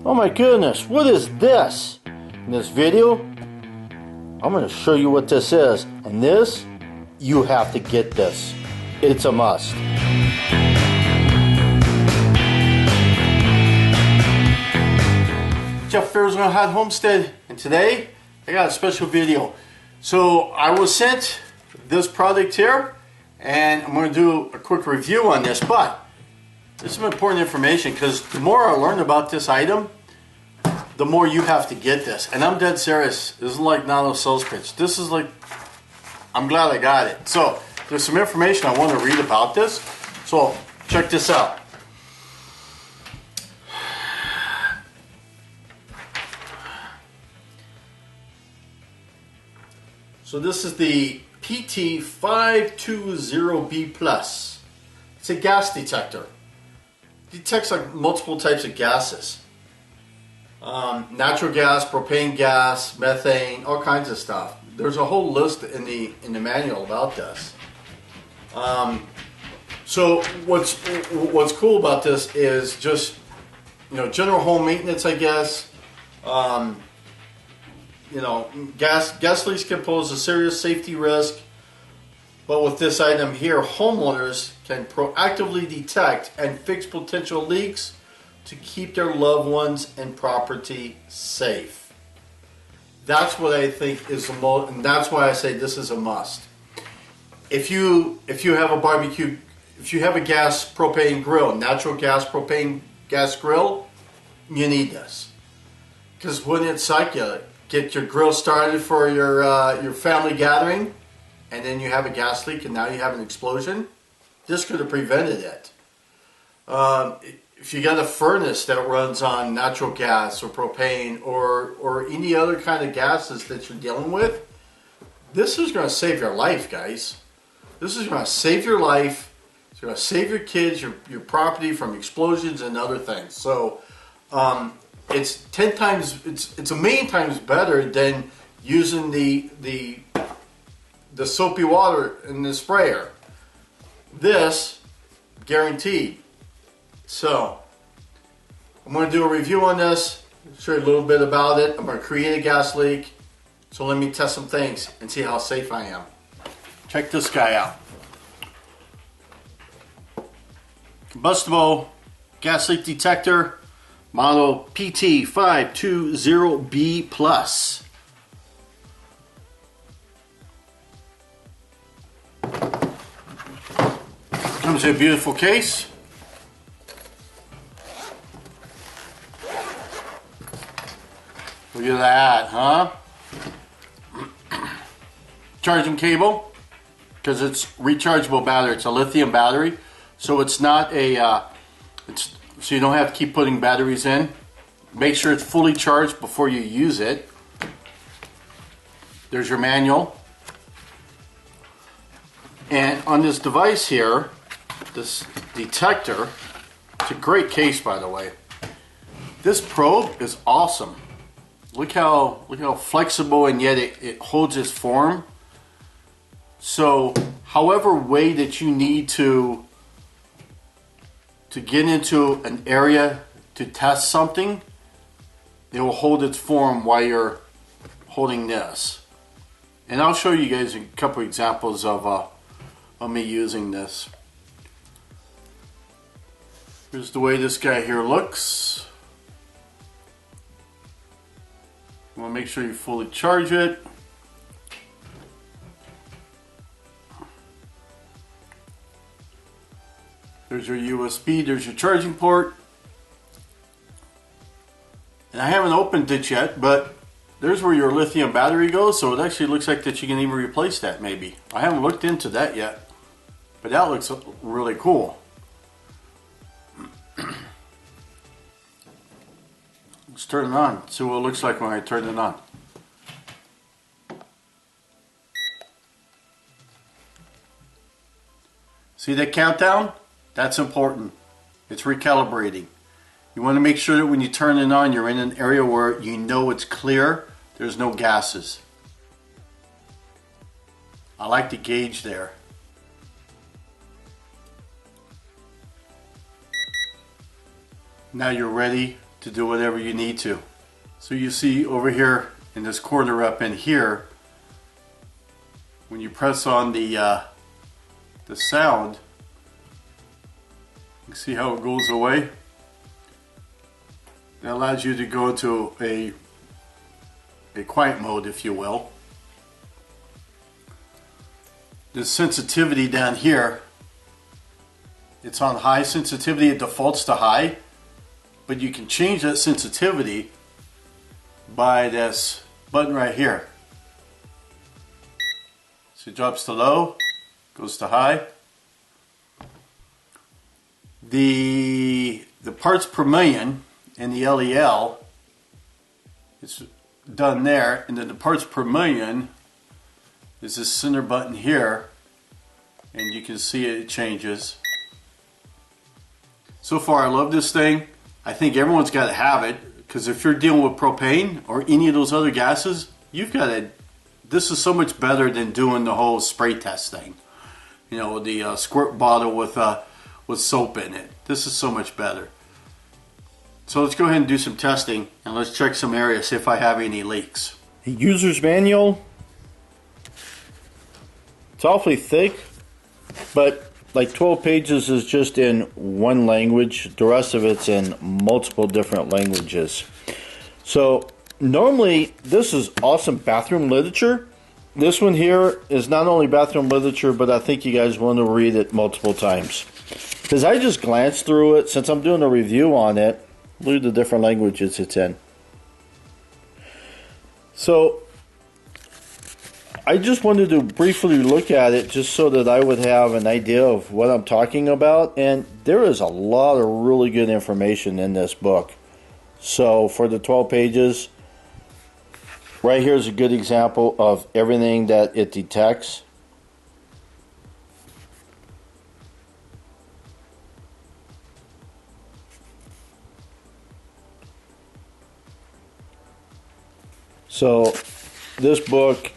Oh my goodness, what is this? In this video, I'm going to show you what this is. And this, you have to get this. It's a must. Jeff Ferris on Hot Homestead, and today I got a special video. So I was sent this product here, and I'm going to do a quick review on this, but this is some important information because the more I learn about this item, the more you have to get this. And I'm dead serious. This is like not a sales pitch. This is like, I'm glad I got it. So there's some information I want to read about this. So check this out. So this is the PT520B+. It's a gas detector. Detects like multiple types of gases. Natural gas, propane gas, methane, all kinds of stuff. There's a whole list in the manual about this. So what's cool about this is just, you know, general home maintenance, I guess. You know, gas leaks can pose a serious safety risk, but with this item here, homeowners can proactively detect and fix potential leaks to keep their loved ones and property safe. That's what I think is the most, and that's why I say this is a must. If you have a barbecue, if you have a gas propane grill, natural gas propane gas grill, you need this. Because when it's like you get your grill started for your family gathering, and then you have a gas leak and now you have an explosion, this could have prevented it. If you got a furnace that runs on natural gas or propane or any other kind of gases that you're dealing with, this is going to save your life, guys. This is going to save your life. It's going to save your kids, your property from explosions and other things. So it's 10 times, it's a million times better than using the soapy water in the sprayer. This, guaranteed. So, I'm going to do a review on this, show you a little bit about it. I'm going to create a gas leak. So let me test some things and see how safe I am. Check this guy out. Combustible gas leak detector, model PT520B+. Comes in a beautiful case. Look at that, huh? Charging cable, because it's rechargeable battery. It's a lithium battery, so it's not a. So you don't have to keep putting batteries in. Make sure it's fully charged before you use it. There's your manual. And on this device here, this detector, it's a great case, by the way. This probe is awesome. Look how flexible, and yet it holds its form. So however way that you need to get into an area to test something, it will hold its form while you're holding this. And I'll show you guys a couple examples of me using this. Here's the way this guy here looks. You want to make sure you fully charge it. There's your USB, there's your charging port. And I haven't opened it yet, but there's where your lithium battery goes, so it actually looks like that you can even replace that maybe. I haven't looked into that yet, but that looks really cool. Let's turn it on, see what it looks like when I turn it on. See that countdown? That's important. It's recalibrating. You want to make sure that when you turn it on, you're in an area where you know it's clear, there's no gases. I like the gauge there. Now you're ready to do whatever you need to. So you see over here in this corner up in here, when you press on the sound, you see how it goes away. That allows you to go into a quiet mode, if you will. The sensitivity down here, it's on high sensitivity, it defaults to high, but you can change that sensitivity by this button right here. So it drops to low, goes to high. The parts per million in the LEL, it's done there, and then the parts per million is this center button here, and you can see it changes. So far I love this thing. I think everyone's got to have it, because if you're dealing with propane or any of those other gases, you've got to, this is so much better than doing the whole spray test thing. You know, the squirt bottle with soap in it. This is so much better. So let's go ahead and do some testing, and let's check some areas, see if I have any leaks. The user's manual, it's awfully thick, but like 12 pages is just in one language. The rest of it's in multiple different languages. So normally this is awesome bathroom literature. This one here is not only bathroom literature, but I think you guys want to read it multiple times. Because I just glanced through it, since I'm doing a review on it. Look at the different languages it's in. So I just wanted to briefly look at it just so that I would have an idea of what I'm talking about. And there is a lot of really good information in this book. So for the 12 pages, right here is a good example of everything that it detects. So this book,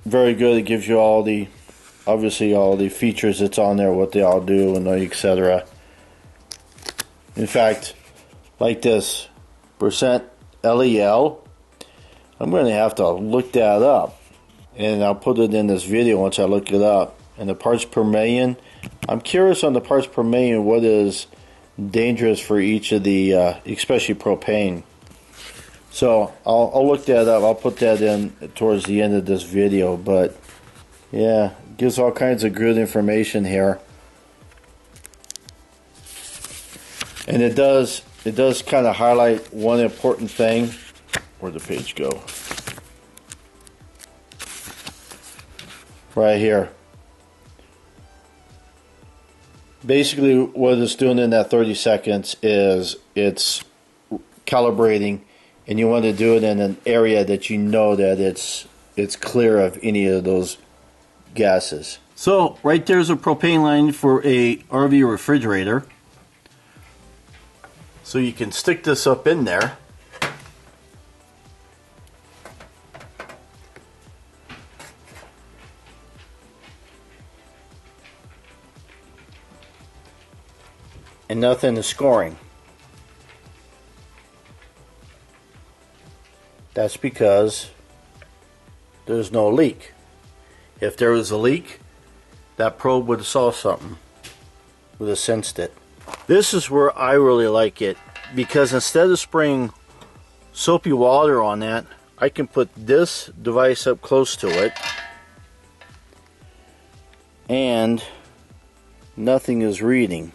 very good. It gives you all the, obviously all the features that's on there, what they all do, and etc. In fact, like this percent LEL, I'm going to have to look that up, and I'll put it in this video once I look it up. And the parts per million, I'm curious on the parts per million, what is dangerous for each of the, especially propane. So I'll look that up. I'll put that in towards the end of this video. But yeah, it gives all kinds of good information here, and it does kind of highlight one important thing. Where'd the page go? Right here. Basically, what it's doing in that 30 seconds is it's calibrating. And you want to do it in an area that you know that it's clear of any of those gases. So right there's a propane line for a RV refrigerator. So you can stick this up in there. And nothing is scoring. That's because there's no leak. If there was a leak, that probe would have saw something, would have sensed it. This is where I really like it, because instead of spraying soapy water on that, I can put this device up close to it, and nothing is reading.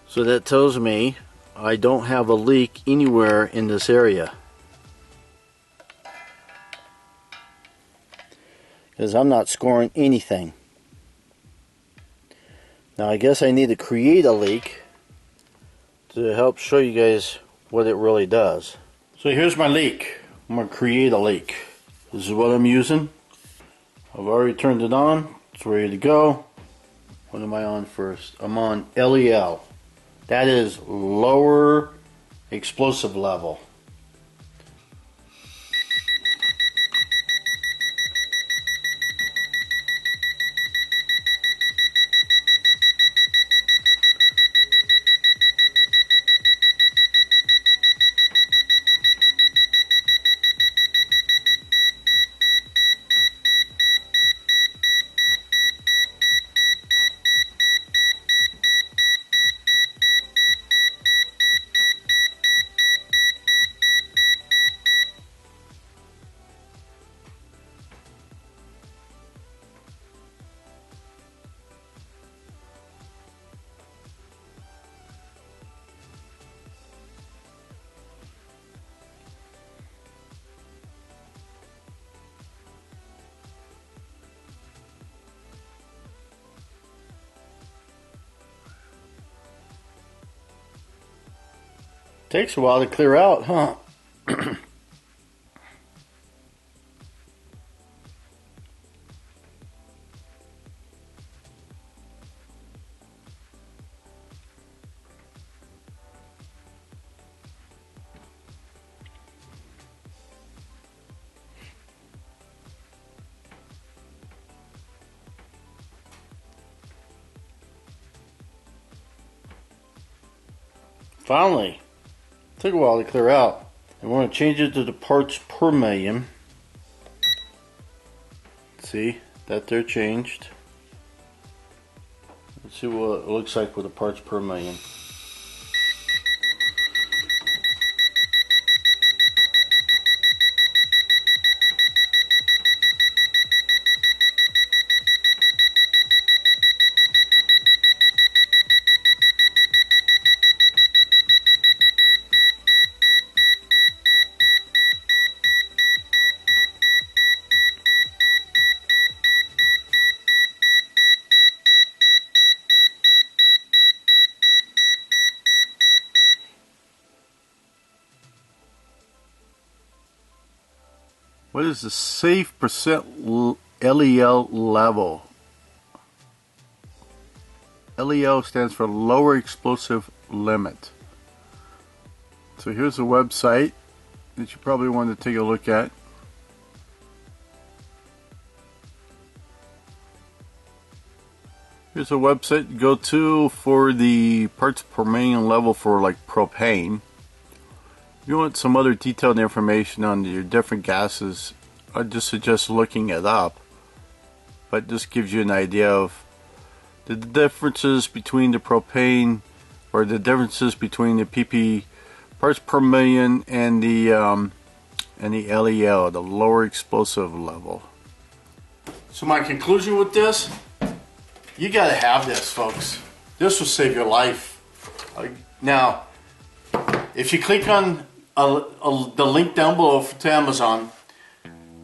So that tells me I don't have a leak anywhere in this area. Because I'm not scoring anything. Now I guess I need to create a leak to help show you guys what it really does. So here's my leak. I'm going to create a leak. This is what I'm using. I've already turned it on. It's ready to go. What am I on first? I'm on LEL. That is lower explosive level. Takes a while to clear out, huh? Finally, took a while to clear out. I want to change it to the parts per million. See, that they're changed. Let's see what it looks like with the parts per million. What is the safe percent LEL level? LEL stands for lower explosive limit. So here's a website that you probably want to take a look at. Here's a website to go to for the parts per million level for like propane. If you want some other detailed information on your different gases, I just suggest looking it up. But this gives you an idea of the differences between the propane, or the differences between the PP parts per million and the LEL, the lower explosive level. So my conclusion with this, you got to have this, folks. This will save your life. Now, if you click on the link down below to Amazon,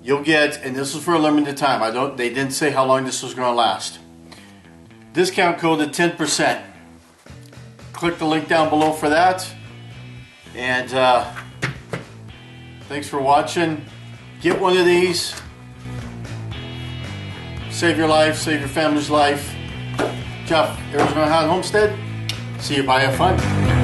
you'll get, and this is for a limited time. They didn't say how long this was going to last. Discount code at 10%. Click the link down below for that. And thanks for watching. Get one of these. Save your life, save your family's life. Jeff, Arizona Homestead. See you. Bye. Have fun.